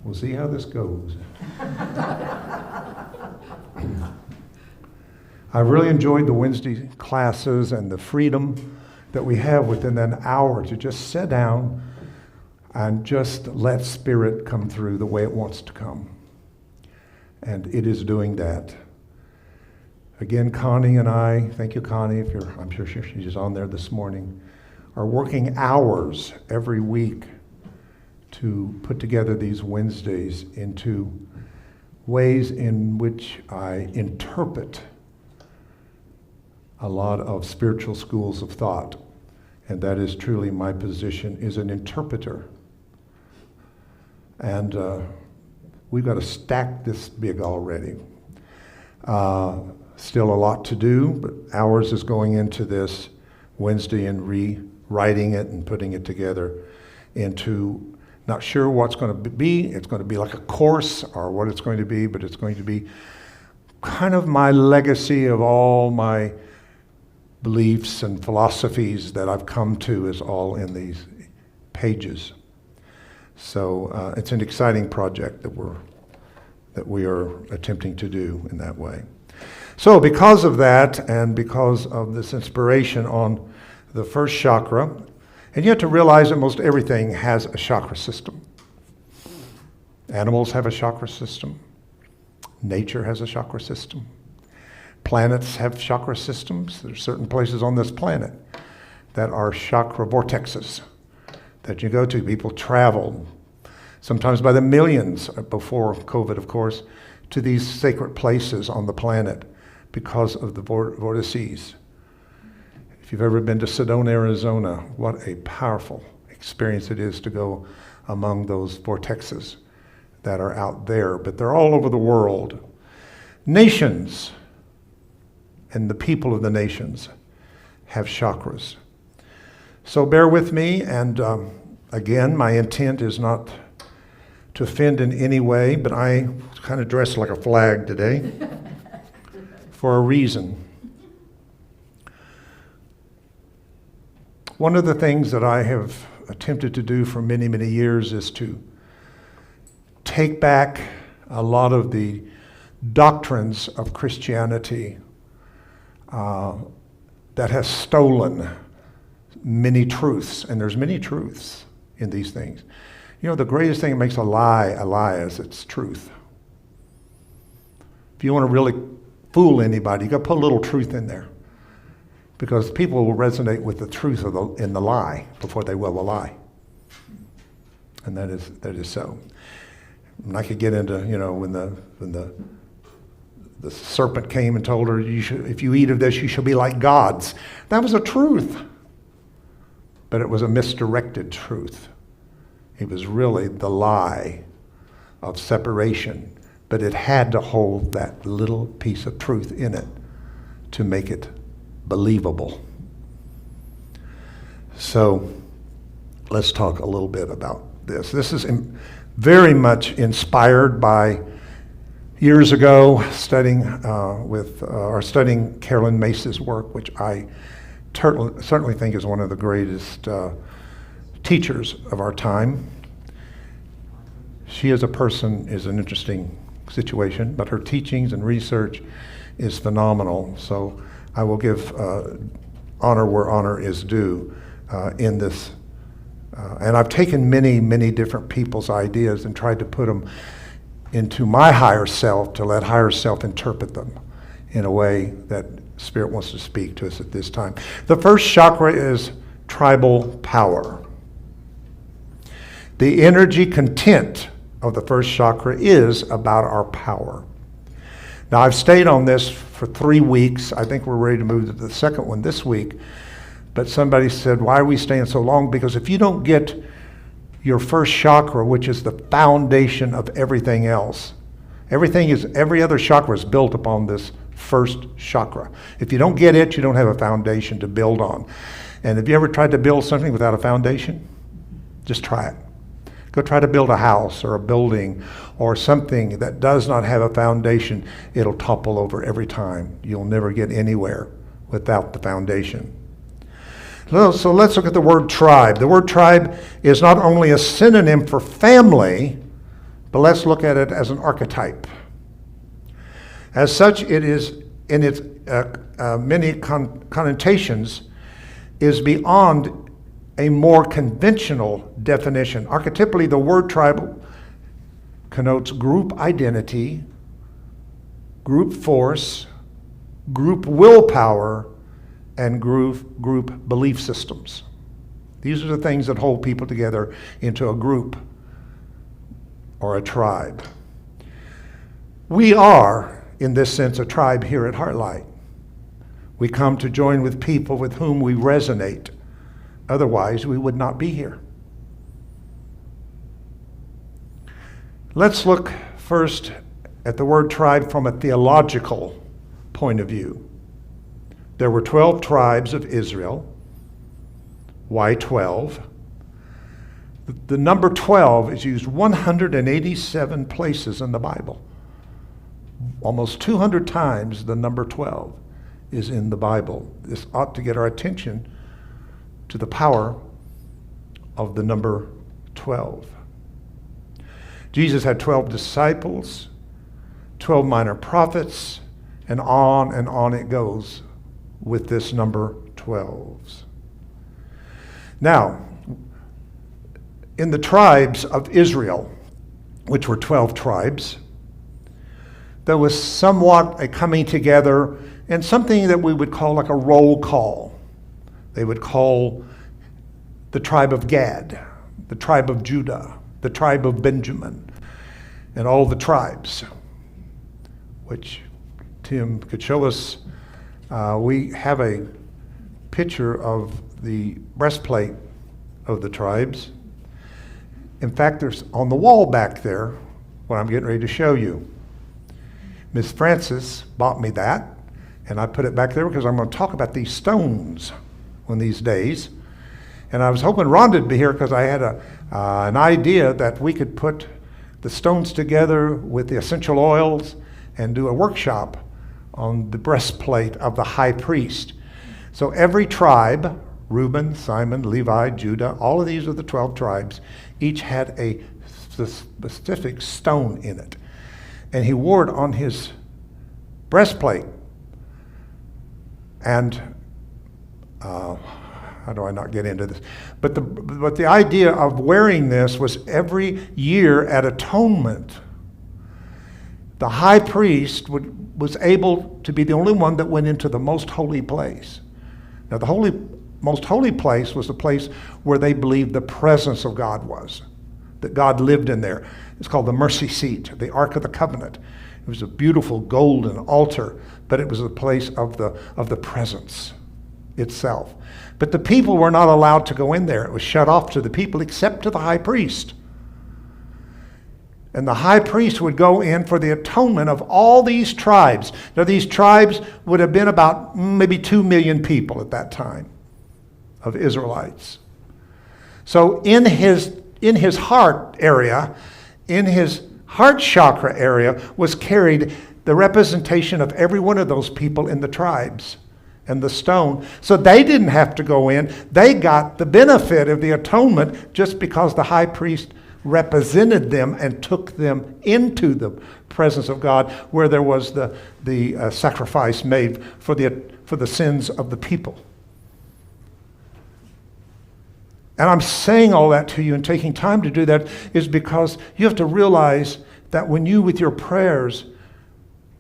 We'll see how this goes. I really enjoyed the Wednesday classes and the freedom that we have within an hour to just sit down and just let Spirit come through the way it wants to come. And it is doing that. Again, Connie and I, thank you, Connie, I'm sure she's on there this morning, are working hours every week to put together these Wednesdays into ways in which I interpret a lot of spiritual schools of thought. And that is truly my position, is an interpreter. And we've got to stack this big already. Still a lot to do, but hours is going into this Wednesday and rewriting it and putting it together into, not sure what's going to be. It's going to be like a course or what it's going to be, but it's going to be kind of my legacy of all my beliefs and philosophies that I've come to is all in these pages. So it's an exciting project that we are attempting to do in that way. So because of that and because of this inspiration on the first chakra, and you have to realize that most everything has a chakra system. Animals have a chakra system. Nature has a chakra system. Planets have chakra systems. There are certain places on this planet that are chakra vortexes that you go to. People travel, sometimes by the millions before COVID, of course, to these sacred places on the planet because of the vortices. If you've ever been to Sedona, Arizona, what a powerful experience it is to go among those vortexes that are out there, but they're all over the world. Nations and the people of the nations have chakras. So bear with me, and again, my intent is not to offend in any way, but I kind of dressed like a flag today for a reason. One of the things that I have attempted to do for many, many years is to take back a lot of the doctrines of Christianity that has stolen many truths, and there's many truths in these things. You know, the greatest thing that makes a lie is its truth. If you want to really fool anybody, you got to put a little truth in there, because people will resonate with the truth in the lie before they will the lie, and that is so. And I could get into, you know, when the serpent came and told her, if you eat of this, you shall be like gods. That was a truth, but it was a misdirected truth. It was really the lie of separation, but it had to hold that little piece of truth in it to make it believable. So let's talk a little bit about this. This is very much inspired by years ago studying Carolyn Mace's work, which I certainly think is one of the greatest teachers of our time. She as a person is an interesting situation, but her teachings and research is phenomenal. So I will give honor where honor is due in this. And I've taken many, many different people's ideas and tried to put them into my higher self to let higher self interpret them in a way that Spirit wants to speak to us at this time. The first chakra is tribal power. The energy content of the first chakra is about our power. Now, I've stayed on this for 3 weeks. I think we're ready to move to the second one this week. But somebody said, why are we staying so long? Because if you don't get your first chakra, which is the foundation of everything else, every other chakra is built upon this first chakra. If you don't get it, you don't have a foundation to build on. And have you ever tried to build something without a foundation? Just try it. Go try to build a house or a building or something that does not have a foundation. It'll topple over every time. You'll never get anywhere without the foundation. So let's look at the word tribe. The word tribe is not only a synonym for family, but let's look at it as an archetype. As such, it is, in its many connotations, is beyond a more conventional definition. Archetypally, the word tribal connotes group identity, group force, group willpower, and group belief systems. These are the things that hold people together into a group or a tribe. We are, in this sense, a tribe here at HeartLight. We come to join with people with whom we resonate. Otherwise, we would not be here. Let's look first at the word tribe from a theological point of view. There were 12 tribes of Israel. Why 12? The number 12 is used 187 places in the Bible. Almost 200 times the number 12 is in the Bible. This ought to get our attention to the power of the number 12. Jesus had 12 disciples, 12 minor prophets, and on it goes with this number 12s. Now, in the tribes of Israel, which were 12 tribes, there was somewhat a coming together and something that we would call like a roll call. They would call the tribe of Gad, the tribe of Judah, the tribe of Benjamin, and all the tribes, which Tim could show us. We have a picture of the breastplate of the tribes. In fact, there's on the wall back there what I'm getting ready to show you. Miss Francis bought me that, and I put it back there because I'm going to talk about these stones one of these days. And I was hoping Rhonda would be here because I had an idea that we could put the stones together with the essential oils and do a workshop on the breastplate of the high priest. So every tribe, Reuben, Simon, Levi, Judah, all of these are the 12 tribes, each had a specific stone in it. And he wore it on his breastplate. And how do I not get into this? But the idea of wearing this was every year at atonement, the high priest was able to be the only one that went into the most holy place. Now, the most holy place was the place where they believed the presence of God was, that God lived in there. It's called the mercy seat, the Ark of the Covenant. It was a beautiful golden altar, but it was a place of the presence itself. But the people were not allowed to go in there. It was shut off to the people except to the high priest. And the high priest would go in for the atonement of all these tribes. Now, these tribes would have been about maybe 2 million people at that time of Israelites. So in his heart area, in his heart chakra area, was carried the representation of every one of those people in the tribes and the stone. So they didn't have to go in. They got the benefit of the atonement just because the high priest represented them and took them into the presence of God, where there was the sacrifice made for the sins of the people. And I'm saying all that to you and taking time to do that is because you have to realize that when you, with your prayers,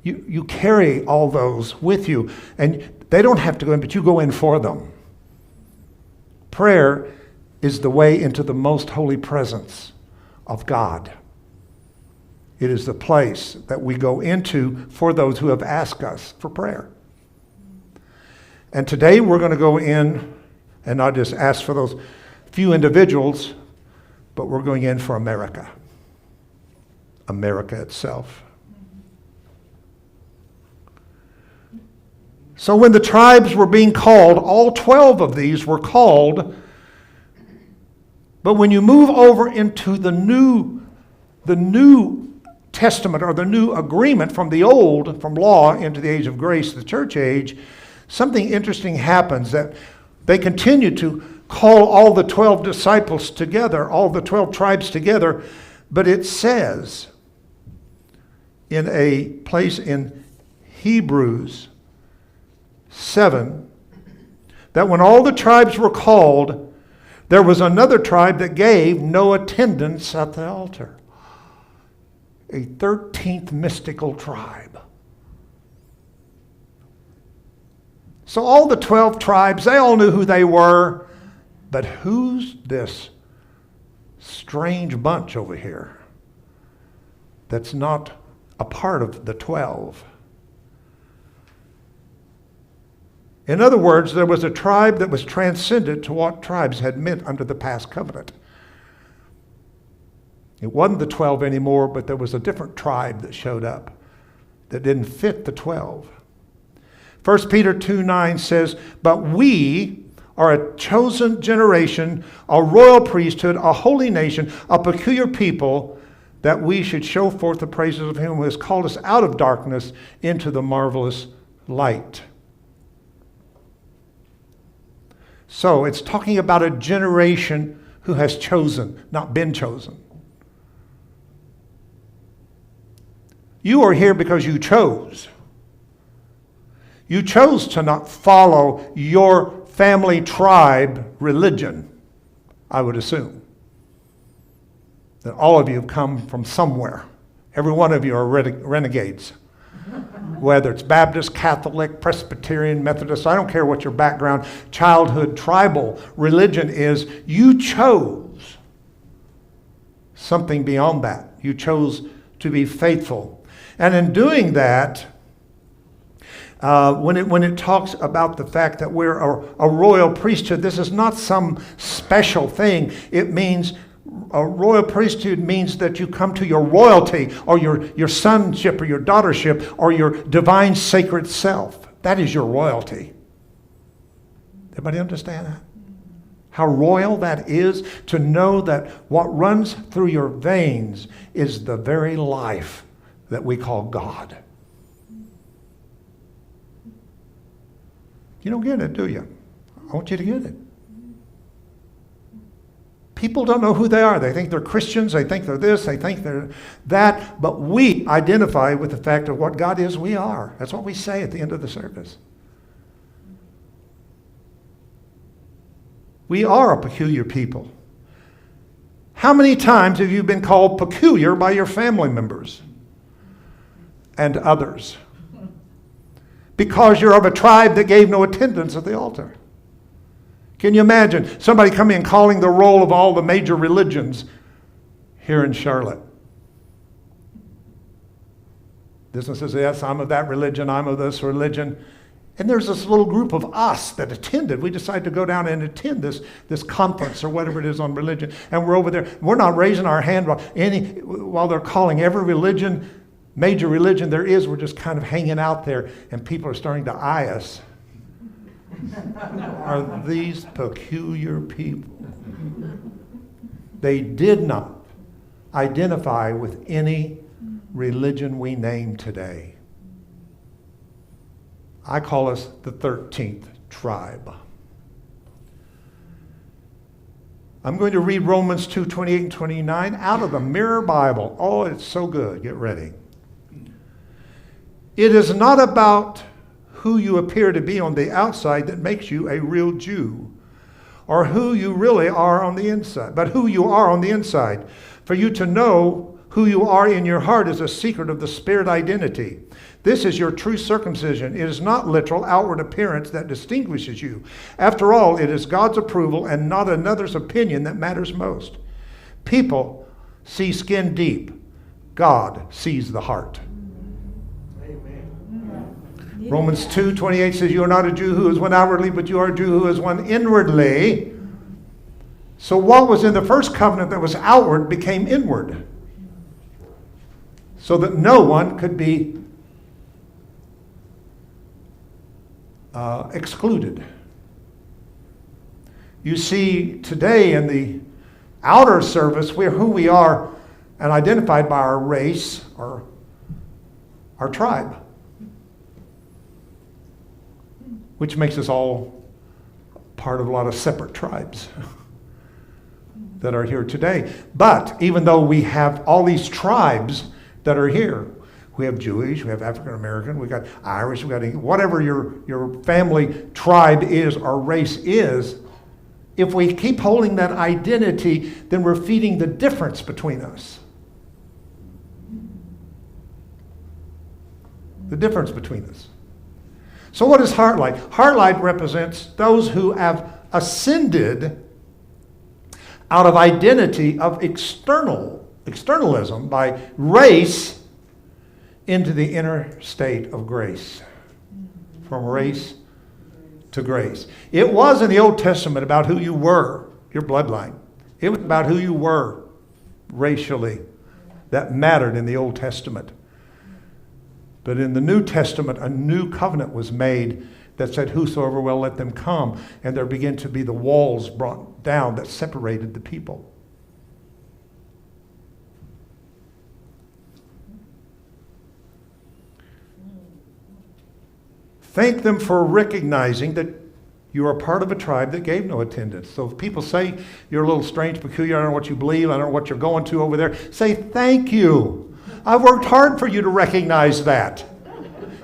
you carry all those with you, and they don't have to go in, but you go in for them. Prayer is the way into the most holy presence of God. It is the place that we go into for those who have asked us for prayer. And today we're going to go in and not just ask for those few individuals, but we're going in for America. America itself. So when the tribes were being called, all 12 of these were called. But when you move over into the New Testament, or the new agreement from the old, from law into the age of grace, the church age, something interesting happens, that they continue to call all the 12 disciples together, all the 12 tribes together, But it says in a place in Hebrews 7 that when all the tribes were called, there was another tribe that gave no attendance at the altar. A 13th mystical tribe. So all the 12 tribes, they all knew who they were, but who's this strange bunch over here that's not a part of the 12? In other words, there was a tribe that was transcendent to what tribes had meant under the past covenant. It wasn't the 12 anymore, but there was a different tribe that showed up that didn't fit the 12. 1 Peter 2:9 says, "But we are a chosen generation, a royal priesthood, a holy nation, a peculiar people, that we should show forth the praises of him who has called us out of darkness into the marvelous light." So it's talking about a generation who has chosen, not been chosen. You are here because you chose. You chose to not follow your family tribe religion, I would assume. That all of you have come from somewhere. Every one of you are renegades. Whether it's Baptist, Catholic, Presbyterian, Methodist, I don't care what your background, childhood, tribal religion is, you chose something beyond that. You chose to be faithful. And in doing that, when it talks about the fact that we're a royal priesthood, this is not some special thing. It means a royal priesthood means that you come to your royalty or your sonship or your daughtership or your divine sacred self. That is your royalty. Everybody understand that? How royal that is to know that what runs through your veins is the very life that we call God. You don't get it, do you? I want you to get it. People don't know who they are. They think they're Christians. They think they're this. They think they're that. But we identify with the fact of what God is, we are. That's what we say at the end of the service. We are a peculiar people. How many times have you been called peculiar by your family members and others? Because you're of a tribe that gave no attendance at the altar. Can you imagine somebody coming and calling the roll of all the major religions here in Charlotte? This one says, yes, I'm of that religion, I'm of this religion. And there's this little group of us that attended. We decided to go down and attend this conference or whatever it is on religion. And we're over there. We're not raising our hand while they're calling every religion, major religion there is. We're just kind of hanging out there. And people are starting to eye us. Are these peculiar people? They did not identify with any religion we name today. I call us the 13th tribe. I'm going to read Romans 2:28 and 29 out of the Mirror Bible. Oh, it's so good. Get ready. It is not about who you appear to be on the outside that makes you a real Jew, or who you really are on the inside, but who you are on the inside. For you to know who you are in your heart is a secret of the Spirit identity. This is your true circumcision. It is not literal outward appearance that distinguishes you. After all, it is God's approval and not another's opinion that matters most. People see skin deep. God sees the heart. Romans 2:28 says, you are not a Jew who is one outwardly, but you are a Jew who is one inwardly. So what was in the first covenant that was outward became inward, so that no one could be excluded. You see, today in the outer service, we're who we are and identified by our race or our tribe, which makes us all part of a lot of separate tribes. that are here today. But even though we have all these tribes that are here, we have Jewish, we have African American, we got Irish, we got whatever your family tribe is or race is, if we keep holding that identity, then we're feeding the difference between us. The difference between us. So what is HeartLight? HeartLight represents those who have ascended out of identity of externalism by race into the inner state of grace. From race to grace. It was in the Old Testament about who you were, your bloodline. It was about who you were racially. That mattered in the Old Testament. But in the New Testament, a new covenant was made that said, whosoever will, let them come. And there began to be the walls brought down that separated the people. Thank them for recognizing that you are part of a tribe that gave no attendance. So if people say you're a little strange, peculiar, I don't know what you believe, I don't know what you're going to over there, say thank you. I've worked hard for you to recognize that.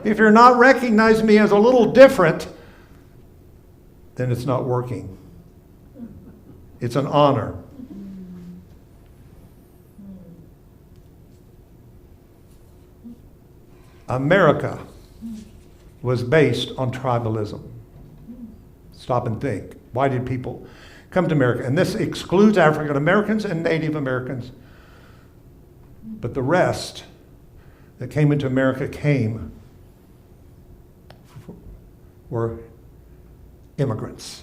If you're not recognizing me as a little different, then it's not working. It's an honor. America was based on tribalism. Stop and think. Why did people come to America? And this excludes African Americans and Native Americans. But the rest that came into America were immigrants.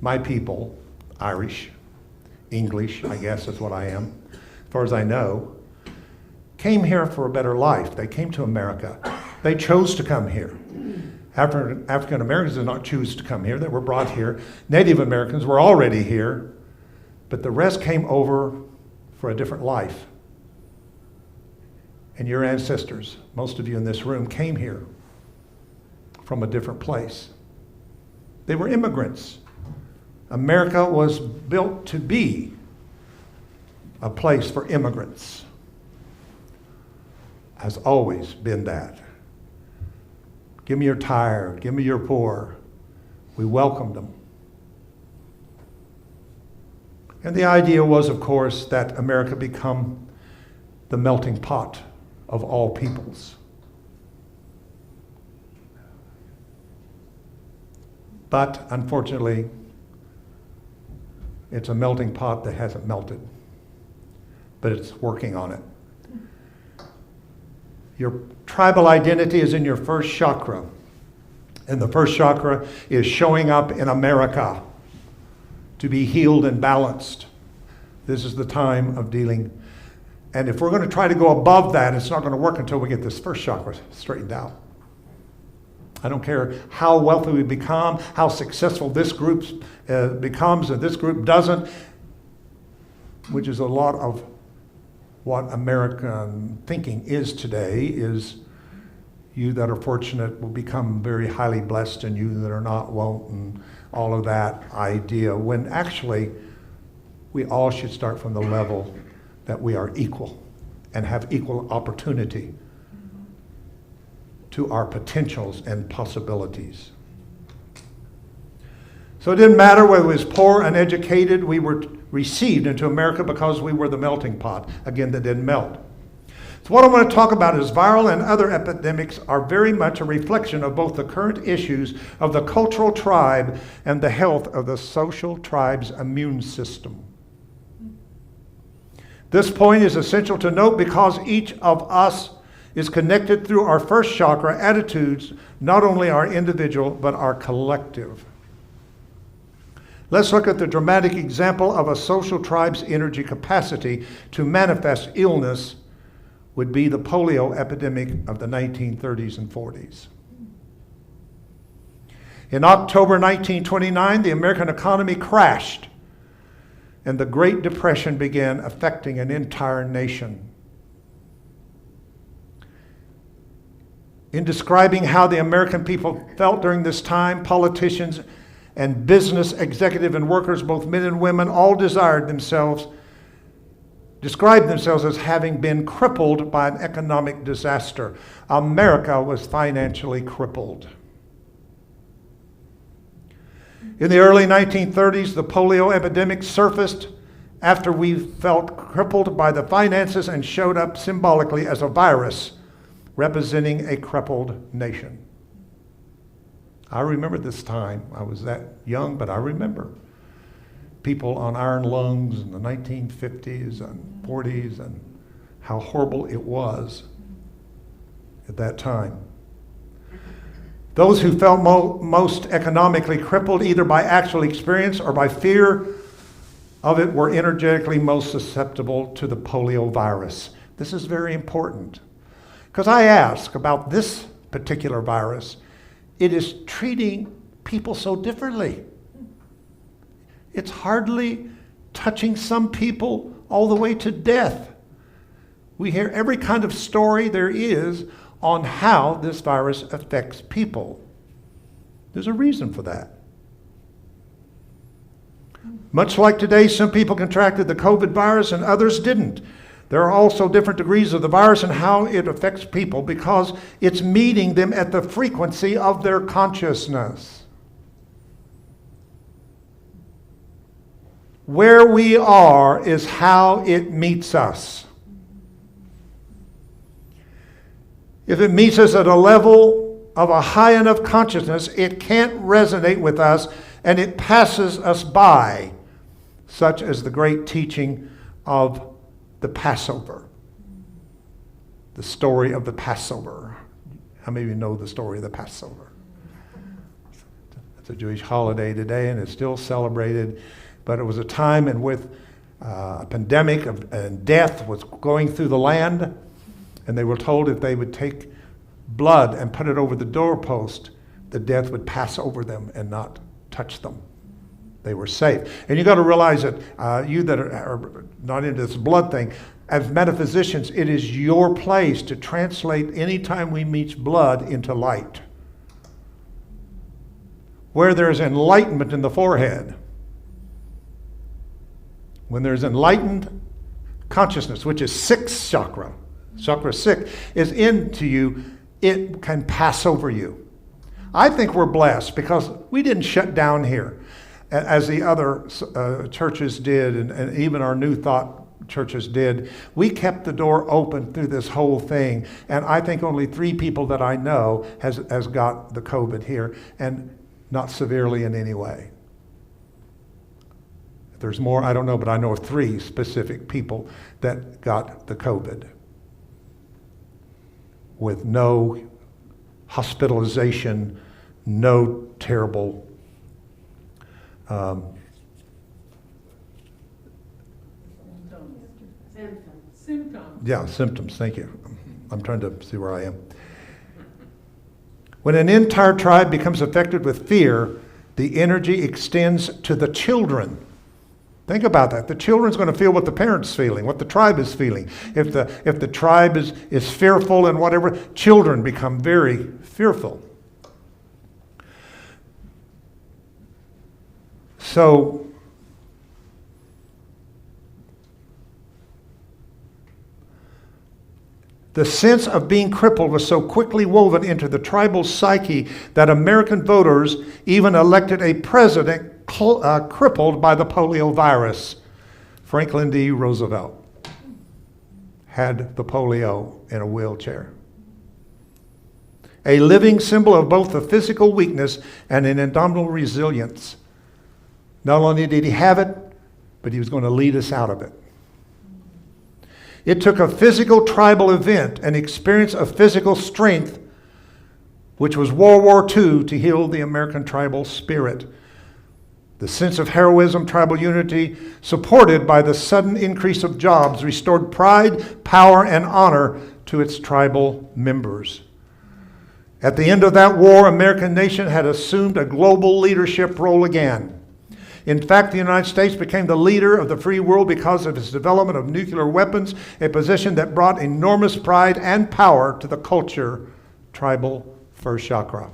My people, Irish, English, I guess is what I am, as far as I know, came here for a better life. They came to America. They chose to come here. African Americans did not choose to come here. They were brought here. Native Americans were already here, but the rest came over for a different life. And your ancestors, most of you in this room, came here from a different place. They were immigrants. America was built to be a place for immigrants. Has always been that. Give me your tired, give me your poor. We welcomed them. And the idea was, of course, that America become the melting pot of all peoples. But unfortunately, it's a melting pot that hasn't melted, but it's working on it. Your tribal identity is in your first chakra. And the first chakra is showing up in America to be healed and balanced. This is the time of dealing. And if we're going to try to go above that, it's not going to work until we get this first chakra straightened out. I don't care how wealthy we become, how successful this group becomes and this group doesn't, which is a lot of what American thinking is today, is you that are fortunate will become very highly blessed and you that are not won't, and all of that idea, when actually we all should start from the level that we are equal and have equal opportunity to our potentials and possibilities. So it didn't matter whether we was poor, uneducated, we were received into America because we were the melting pot, again, that didn't melt. So what I want to talk about is viral and other epidemics are very much a reflection of both the current issues of the cultural tribe and the health of the social tribe's immune system. This point is essential to note because each of us is connected through our first chakra attitudes, not only our individual, but our collective. Let's look at the dramatic example of a social tribe's energy capacity to manifest illness would be the polio epidemic of the 1930s and 40s. In October 1929, the American economy crashed and the Great Depression began affecting an entire nation. In describing how the American people felt during this time, politicians and business executive and workers, both men and women, all described themselves as having been crippled by an economic disaster. America was financially crippled. In the early 1930s, the polio epidemic surfaced after we felt crippled by the finances and showed up symbolically as a virus representing a crippled nation. I remember this time. I was that young, but I remember people on iron lungs in the 1950s and 40s and how horrible it was at that time. Those who felt most economically crippled, either by actual experience or by fear of it, were energetically most susceptible to the polio virus. This is very important, because I ask about this particular virus. It is treating people so differently. It's hardly touching some people all the way to death. We hear every kind of story there is on how this virus affects people. There's a reason for that. Much like today, some people contracted the COVID virus and others didn't. There are also different degrees of the virus and how it affects people because it's meeting them at the frequency of their consciousness. Where we are is how it meets us. If it meets us at a level of a high enough consciousness, it can't resonate with us and it passes us by, such as the great teaching of the Passover. The story of the Passover. How many of you know the story of the Passover? It's a Jewish holiday today and it's still celebrated, but it was a time in which a pandemic and death was going through the land, and they were told if they would take blood and put it over the doorpost, the death would pass over them and not touch them. They were safe. And you got to realize that you that are not into this blood thing, as metaphysicians, it is your place to translate any time we meet blood into light. Where there's enlightenment in the forehead, when there's enlightened consciousness, which is sixth chakra, chakra 6, is into you, it can pass over you. I think we're blessed because we didn't shut down here as the other churches did, and even our New Thought churches did. We kept the door open through this whole thing, and I think only 3 people that I know has got the COVID here, and not severely in any way. If there's more, I don't know, but I know of 3 specific people that got the COVID with no hospitalization, no terrible symptoms. Yeah, symptoms, thank you. I'm trying to see where I am. When an entire tribe becomes affected with fear, the energy extends to the children. Think about that. The children's going to feel what the parents' feeling, what the tribe is feeling. If the tribe is fearful and whatever, children become very fearful. So, the sense of being crippled was so quickly woven into the tribal psyche that American voters even elected a president crippled by the polio virus. Franklin D. Roosevelt had the polio in a wheelchair. A living symbol of both the physical weakness and an indomitable resilience. Not only did he have it, but he was going to lead us out of it. It took a physical tribal event, an experience of physical strength, which was World War II, to heal the American tribal spirit. The sense of heroism, tribal unity, supported by the sudden increase of jobs, restored pride, power, and honor to its tribal members. At the end of that war, American nation had assumed a global leadership role again. In fact, the United States became the leader of the free world because of its development of nuclear weapons, a position that brought enormous pride and power to the culture, tribal first chakra.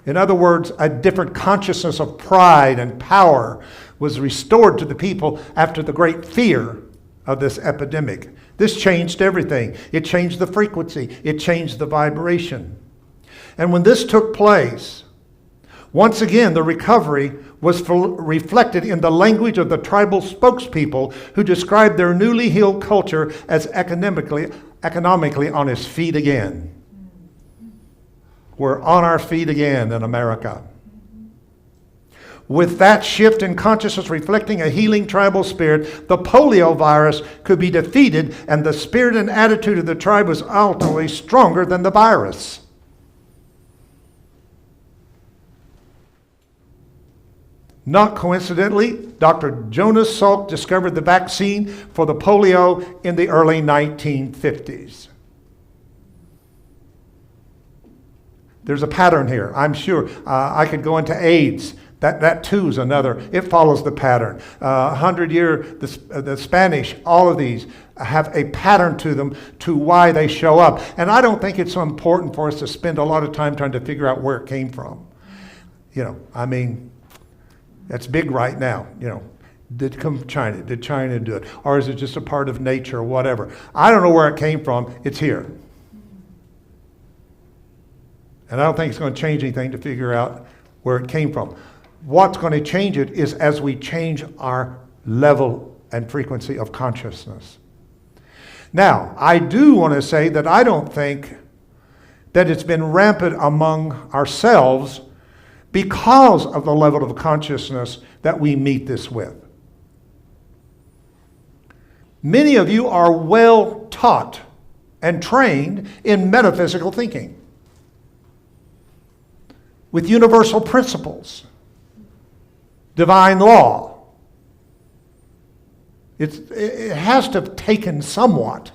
In other words, a different consciousness of pride and power was restored to the people after the great fear of this epidemic. This changed everything. It changed the frequency. It changed the vibration. And when this took place, once again, the recovery was reflected in the language of the tribal spokespeople who described their newly healed culture as economically on its feet again. We're on our feet again in America. With that shift in consciousness reflecting a healing tribal spirit, the polio virus could be defeated, and the spirit and attitude of the tribe was ultimately stronger than the virus. Not coincidentally, Dr. Jonas Salk discovered the vaccine for the polio in the early 1950s. There's a pattern here, I'm sure. I could go into AIDS. That too is another. It follows the pattern. 100-year, the Spanish, all of these have a pattern to them to why they show up. And I don't think it's so important for us to spend a lot of time trying to figure out where it came from. That's big right now. Did it come from China? Did China do it? Or is it just a part of nature or whatever? I don't know where it came from. It's here. And I don't think it's going to change anything to figure out where it came from. What's going to change it is as we change our level and frequency of consciousness. Now, I do want to say that I don't think that it's been rampant among ourselves because of the level of consciousness that we meet this with. Many of you are well taught and trained in metaphysical thinking with universal principles, divine law. It has to have taken somewhat.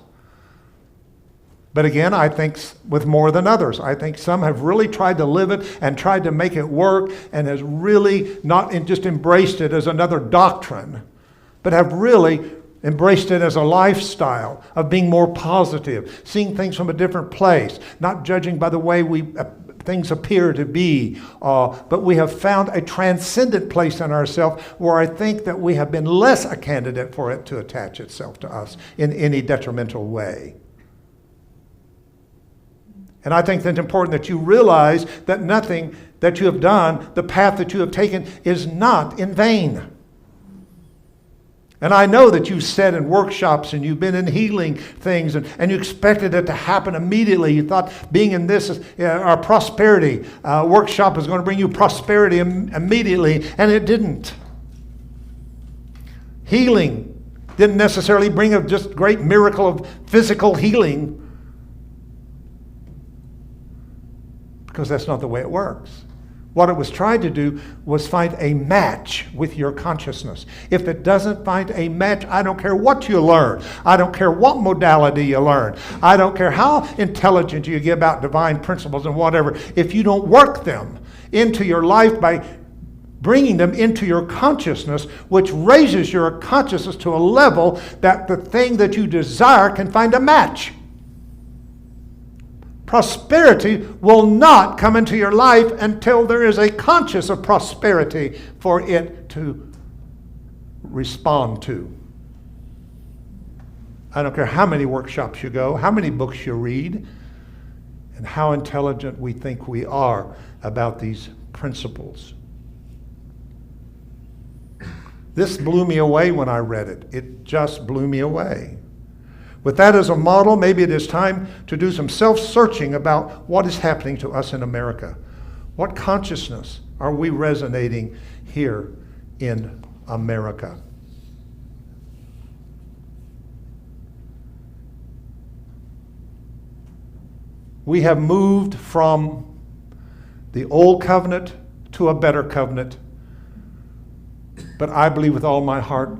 But again, I think with more than others. I think some have really tried to live it and tried to make it work and has really not just embraced it as another doctrine, but have really embraced it as a lifestyle of being more positive, seeing things from a different place, not judging by the way things appear to be, but we have found a transcendent place in ourselves where I think that we have been less a candidate for it to attach itself to us in any detrimental way. And I think that it's important that you realize that nothing that you have done, the path that you have taken, is not in vain. And I know that you've sat in workshops and you've been in healing things and you expected it to happen immediately. You thought being in this our prosperity workshop is going to bring you prosperity immediately, and it didn't. Healing didn't necessarily bring a just great miracle of physical healing, because that's not the way it works. What it was trying to do was find a match with your consciousness. If it doesn't find a match, I don't care what you learn. I don't care what modality you learn. I don't care how intelligent you get about divine principles and whatever. If you don't work them into your life by bringing them into your consciousness, which raises your consciousness to a level that the thing that you desire can find a match. Prosperity will not come into your life until there is a conscious of prosperity for it to respond to. I don't care how many workshops you go, how many books you read, and how intelligent we think we are about these principles. This blew me away when I read it. It just blew me away. With that as a model, maybe it is time to do some self-searching about what is happening to us in America. What consciousness are we resonating here in America? We have moved from the old covenant to a better covenant, but I believe with all my heart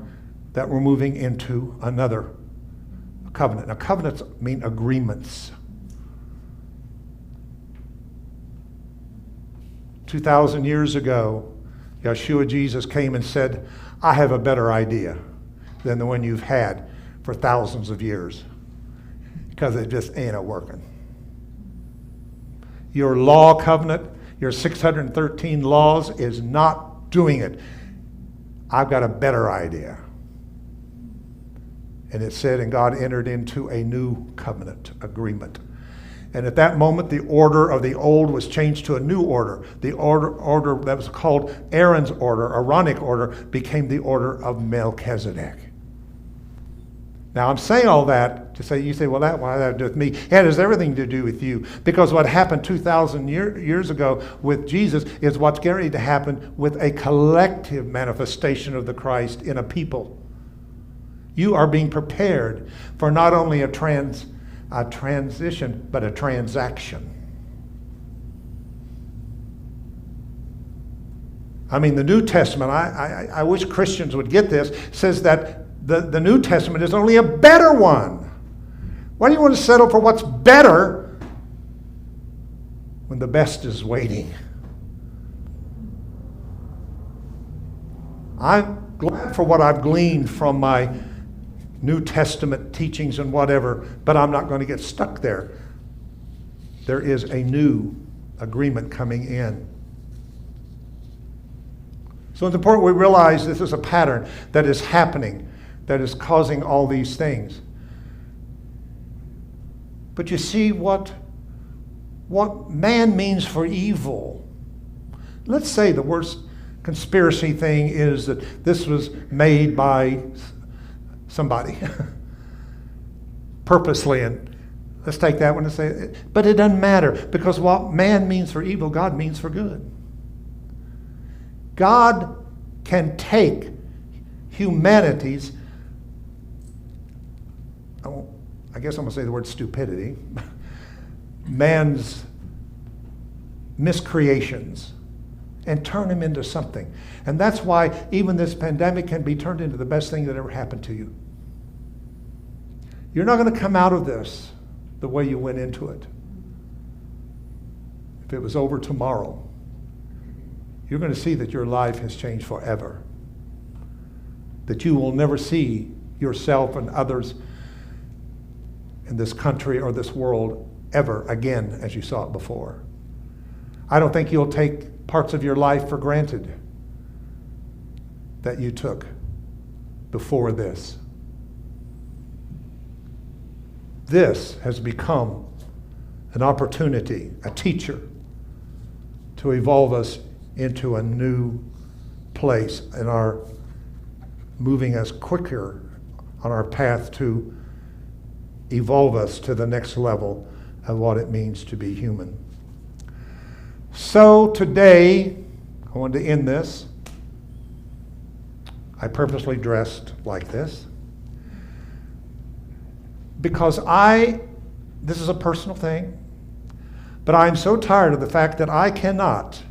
that we're moving into another covenant. Now, covenants mean agreements. 2,000 years ago, Yeshua Jesus came and said, I have a better idea than the one you've had for thousands of years, because it just ain't working. Your law covenant Your 613 laws is not doing it. I've got a better idea. And it said, and God entered into a new covenant agreement. And at that moment, the order of the old was changed to a new order. The order that was called Aaron's order, Aaronic order, became the order of Melchizedek. Now, I'm saying all that to say, you say, well, why does that have to do with me? It has everything to do with you. Because what happened 2,000 years ago with Jesus is what's getting ready to happen with a collective manifestation of the Christ in a people. You are being prepared for not only a transition, but a transaction. I mean, the New Testament, I wish Christians would get this, says that the New Testament is only a better one. Why do you want to settle for what's better when the best is waiting? I'm glad for what I've gleaned from my New Testament teachings and whatever, but I'm not going to get stuck there. There is a new agreement coming in. So it's important we realize this is a pattern that is happening, that is causing all these things. But you see what man means for evil. Let's say the worst conspiracy thing is that this was made by somebody purposely, and let's take that one and say it. But it doesn't matter, because what man means for evil, God means for good. God can take humanity's, I guess I'm going to say the word stupidity, man's miscreations, and turn them into something. And that's why even this pandemic can be turned into the best thing that ever happened to you. You're not going to come out of this the way you went into it. If it was over tomorrow, you're going to see that your life has changed forever. That you will never see yourself and others in this country or this world ever again as you saw it before. I don't think you'll take parts of your life for granted that you took before this. This has become an opportunity, a teacher, to evolve us into a new place and are moving us quicker on our path to evolve us to the next level of what it means to be human. So today, I wanted to end this. I purposely dressed like this because this is a personal thing, but I'm so tired of the fact that I cannot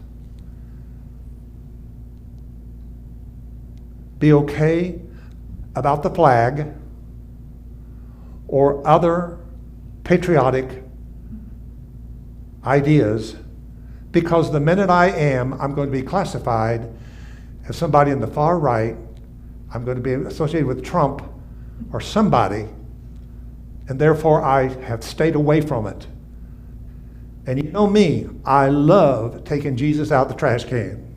be okay about the flag or other patriotic ideas, because the minute I am, I'm going to be classified as somebody in the far right. I'm going to be associated with Trump or somebody, and therefore I have stayed away from it. And you know me, I love taking Jesus out the trash can.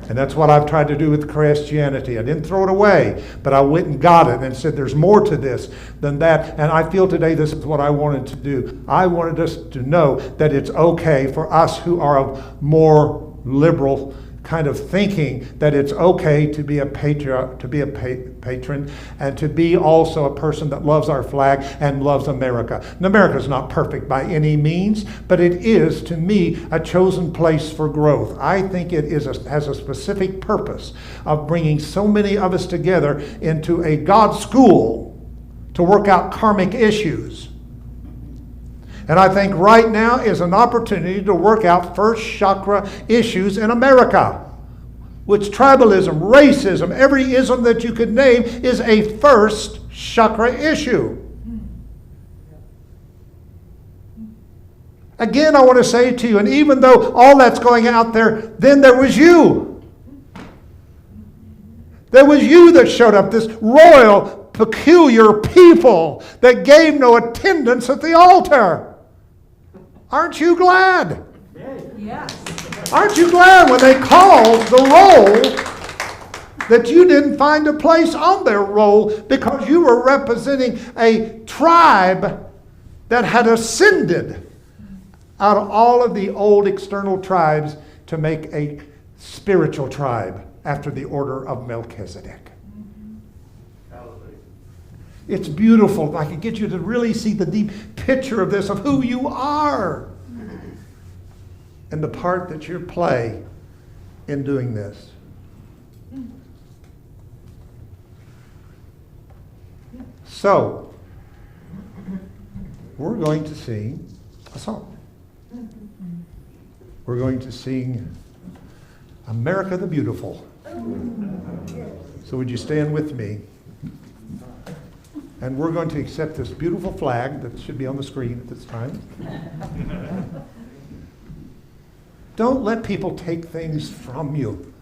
And that's what I've tried to do with Christianity. I didn't throw it away, but I went and got it and said there's more to this than that. And I feel today this is what I wanted to do. I wanted us to know that it's okay for us who are of more liberal kind of thinking, that it's okay to be a patriot, to be a patron, and to be also a person that loves our flag and loves America. And America is not perfect by any means, but it is, to me, a chosen place for growth. I think it has a specific purpose of bringing so many of us together into a God school to work out karmic issues. And I think right now is an opportunity to work out first chakra issues in America, which tribalism, racism, every ism that you could name is a first chakra issue. Again, I want to say to you, and even though all that's going out there, then there was you. There was you that showed up, this royal, peculiar people that gave no attendance at the altar. Aren't you glad? Yes. Aren't you glad when they called the roll that you didn't find a place on their roll because you were representing a tribe that had ascended out of all of the old external tribes to make a spiritual tribe after the order of Melchizedek. It's beautiful. If I could get you to really see the deep picture of this, of who you are, and the part that you play in doing this. So, we're going to sing a song. We're going to sing America the Beautiful. So would you stand with me? And we're going to accept this beautiful flag that should be on the screen at this time. Don't let people take things from you.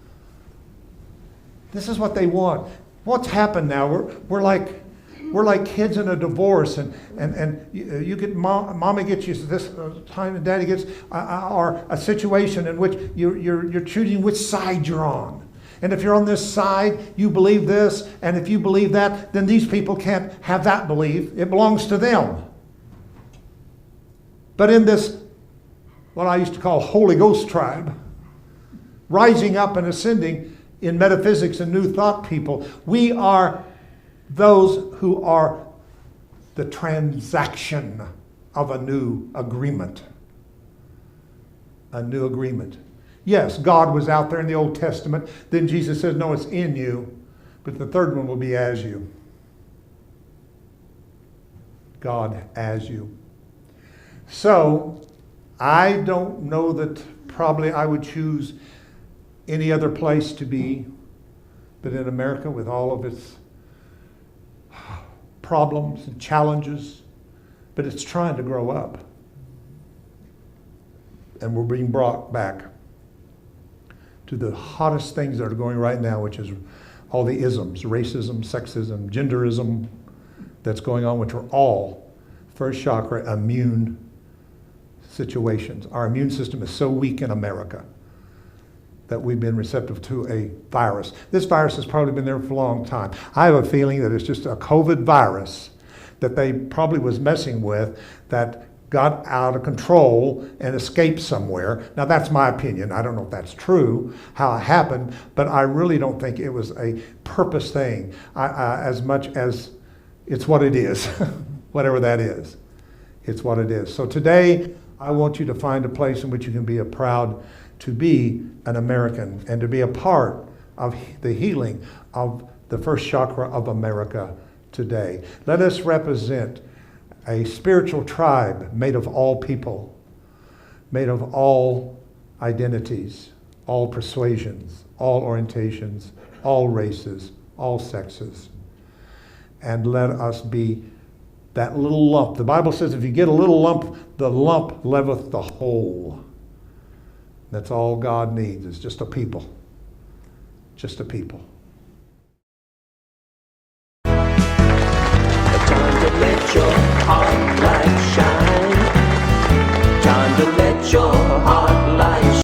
This is what they want. What's happened now? We're like kids in a divorce, and you get mommy gets you this time, and daddy gets or a situation in which you're choosing which side you're on. And if you're on this side, you believe this, and if you believe that, then these people can't have that belief. It belongs to them. But in this, what I used to call Holy Ghost tribe, rising up and ascending in metaphysics and new thought people, we are those who are the transaction of a new agreement. A new agreement. Yes, God was out there in the Old Testament. Then Jesus says, no, it's in you. But the third one will be as you. God as you. So, I don't know that probably I would choose any other place to be but in America with all of its problems and challenges. But it's trying to grow up. And we're being brought back to the hottest things that are going right now, which is all the isms, racism, sexism, genderism that's going on, which are all first chakra immune situations. Our immune system is so weak in America that we've been receptive to a virus. This virus has probably been there for a long time. I have a feeling that it's just a COVID virus that they probably was messing with that got out of control and escaped somewhere. Now that's my opinion. I don't know if that's true, how it happened, but I really don't think it was a purpose thing as much as it's what it is, whatever that is. It's what it is. So today, I want you to find a place in which you can be proud to be an American and to be a part of the healing of the first chakra of America today. Let us represent a spiritual tribe made of all people, made of all identities, all persuasions, all orientations, all races, all sexes. And let us be that little lump. The Bible says if you get a little lump, the lump leaveth the whole. That's all God needs, is just a people. Just a people.